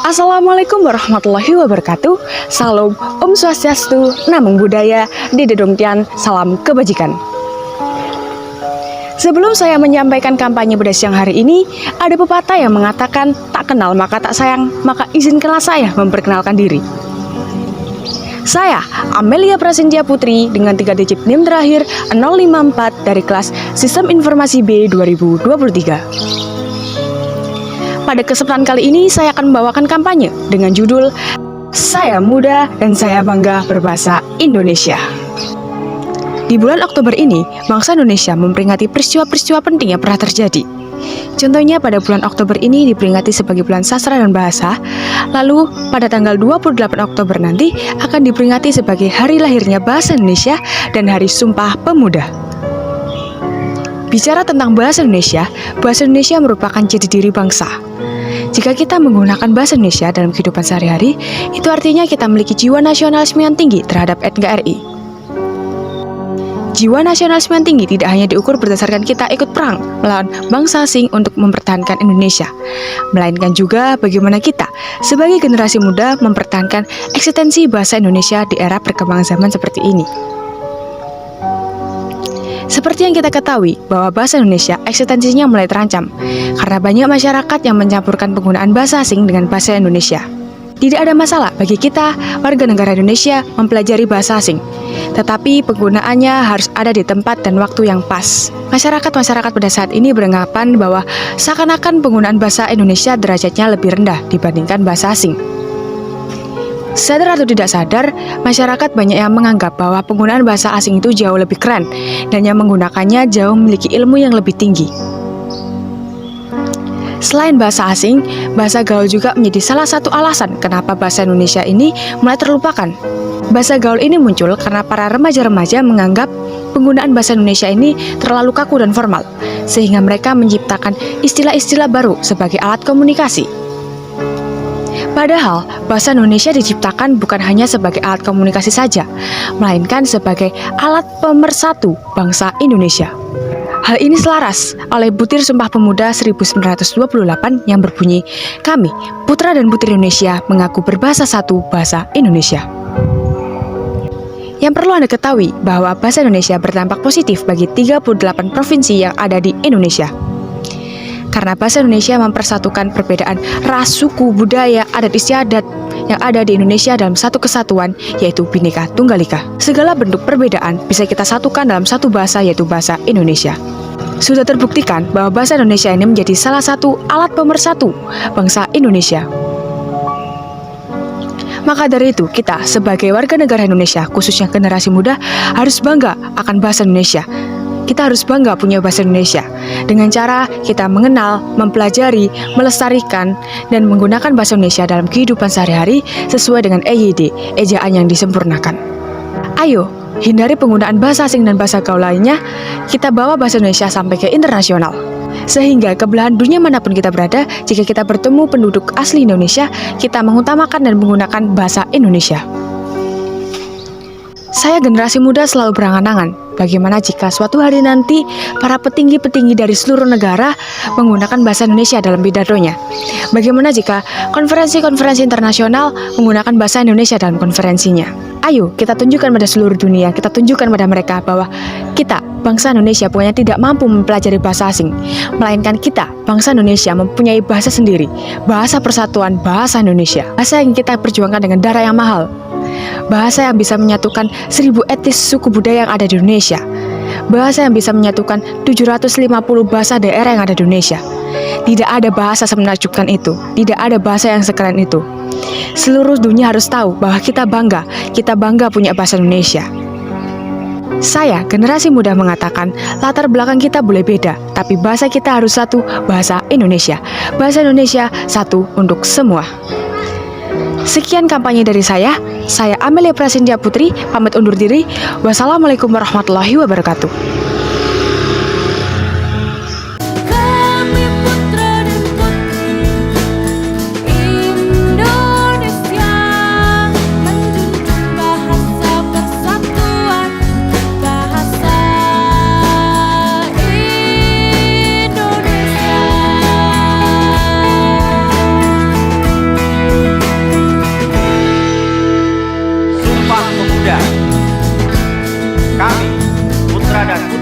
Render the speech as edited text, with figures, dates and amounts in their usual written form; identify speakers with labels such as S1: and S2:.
S1: Assalamualaikum warahmatullahi wabarakatuh. Salam Om Swastiastu, Namo Buddhaya, Didedongtian, salam kebajikan. Sebelum saya menyampaikan kampanye pada siang hari ini, ada pepatah yang mengatakan tak kenal maka tak sayang, maka izinkanlah saya memperkenalkan diri. Saya, Amelia Prasendia Putri, dengan 3 digit NIM terakhir 054 dari kelas Sistem Informasi B 2023. Pada kesempatan kali ini saya akan membawakan kampanye dengan judul Saya Muda dan Saya Bangga Berbahasa Indonesia. Di bulan Oktober ini, bangsa Indonesia memperingati peristiwa-peristiwa penting yang pernah terjadi. Contohnya pada bulan Oktober ini diperingati sebagai bulan sastra dan bahasa. Lalu pada tanggal 28 Oktober nanti akan diperingati sebagai hari lahirnya bahasa Indonesia dan Hari Sumpah Pemuda. Bicara tentang bahasa Indonesia merupakan jati diri bangsa. Jika kita menggunakan bahasa Indonesia dalam kehidupan sehari-hari, itu artinya kita memiliki jiwa nasionalisme yang tinggi terhadap NKRI. Jiwa nasionalisme yang tinggi tidak hanya diukur berdasarkan kita ikut perang melawan bangsa asing untuk mempertahankan Indonesia, melainkan juga bagaimana kita sebagai generasi muda mempertahankan eksistensi bahasa Indonesia di era perkembangan zaman seperti ini. Seperti yang kita ketahui bahwa bahasa Indonesia eksistensinya mulai terancam karena banyak masyarakat yang mencampurkan penggunaan bahasa asing dengan bahasa Indonesia. Tidak ada masalah bagi kita, warga negara Indonesia, mempelajari bahasa asing, tetapi penggunaannya harus ada di tempat dan waktu yang pas. Masyarakat pada saat ini beranggapan bahwa seakan-akan penggunaan bahasa Indonesia derajatnya lebih rendah dibandingkan bahasa asing. Sadar atau tidak sadar, masyarakat banyak yang menganggap bahwa penggunaan bahasa asing itu jauh lebih keren dan yang menggunakannya jauh memiliki ilmu yang lebih tinggi. Selain bahasa asing, bahasa gaul juga menjadi salah satu alasan kenapa bahasa Indonesia ini mulai terlupakan. Bahasa gaul ini muncul karena para remaja-remaja menganggap penggunaan bahasa Indonesia ini terlalu kaku dan formal, sehingga mereka menciptakan istilah-istilah baru sebagai alat komunikasi. Padahal, bahasa Indonesia diciptakan bukan hanya sebagai alat komunikasi saja, melainkan sebagai alat pemersatu bangsa Indonesia. Hal ini selaras oleh butir Sumpah Pemuda 1928 yang berbunyi, "Kami, putra dan putri Indonesia, mengaku berbahasa satu bahasa Indonesia." Yang perlu Anda ketahui bahwa bahasa Indonesia berdampak positif bagi 38 provinsi yang ada di Indonesia. Karena bahasa Indonesia mempersatukan perbedaan ras, suku, budaya, adat istiadat yang ada di Indonesia dalam satu kesatuan, yaitu Bhinneka Tunggal Ika. Segala bentuk perbedaan bisa kita satukan dalam satu bahasa, yaitu bahasa Indonesia. Sudah terbuktikan bahwa bahasa Indonesia ini menjadi salah satu alat pemersatu bangsa Indonesia. Maka dari itu, kita sebagai warga negara Indonesia, khususnya generasi muda, harus bangga akan bahasa Indonesia. Kita harus bangga punya bahasa Indonesia dengan cara kita mengenal, mempelajari, melestarikan, dan menggunakan bahasa Indonesia dalam kehidupan sehari-hari sesuai dengan EYD, ejaan yang disempurnakan. Ayo, hindari penggunaan bahasa asing dan bahasa gaul lainnya, kita bawa bahasa Indonesia sampai ke internasional. Sehingga ke belahan dunia manapun kita berada, jika kita bertemu penduduk asli Indonesia, kita mengutamakan dan menggunakan bahasa Indonesia. Saya generasi muda selalu berangan-angan, bagaimana jika suatu hari nanti para petinggi-petinggi dari seluruh negara menggunakan bahasa Indonesia dalam pidatonya? Bagaimana jika konferensi-konferensi internasional menggunakan bahasa Indonesia dalam konferensinya? Ayo, kita tunjukkan pada seluruh dunia, kita tunjukkan pada mereka bahwa kita, bangsa Indonesia, bukannya tidak mampu mempelajari bahasa asing, melainkan kita, bangsa Indonesia, mempunyai bahasa sendiri, bahasa persatuan, bahasa Indonesia. Bahasa yang kita perjuangkan dengan darah yang mahal. Bahasa yang bisa menyatukan 1000 etnis suku budaya yang ada di Indonesia. Bahasa yang bisa menyatukan 750 bahasa daerah yang ada di Indonesia. Tidak ada bahasa semenakjubkan itu. Tidak ada bahasa yang sekeren itu. Seluruh dunia harus tahu bahwa kita bangga punya bahasa Indonesia. Saya, generasi muda, mengatakan latar belakang kita boleh beda, tapi bahasa kita harus satu, bahasa Indonesia. Bahasa Indonesia satu untuk semua. Sekian kampanye dari saya Amelia Prasendia Putri, pamit undur diri. Wassalamualaikum warahmatullahi wabarakatuh.
S2: Kami, putra dan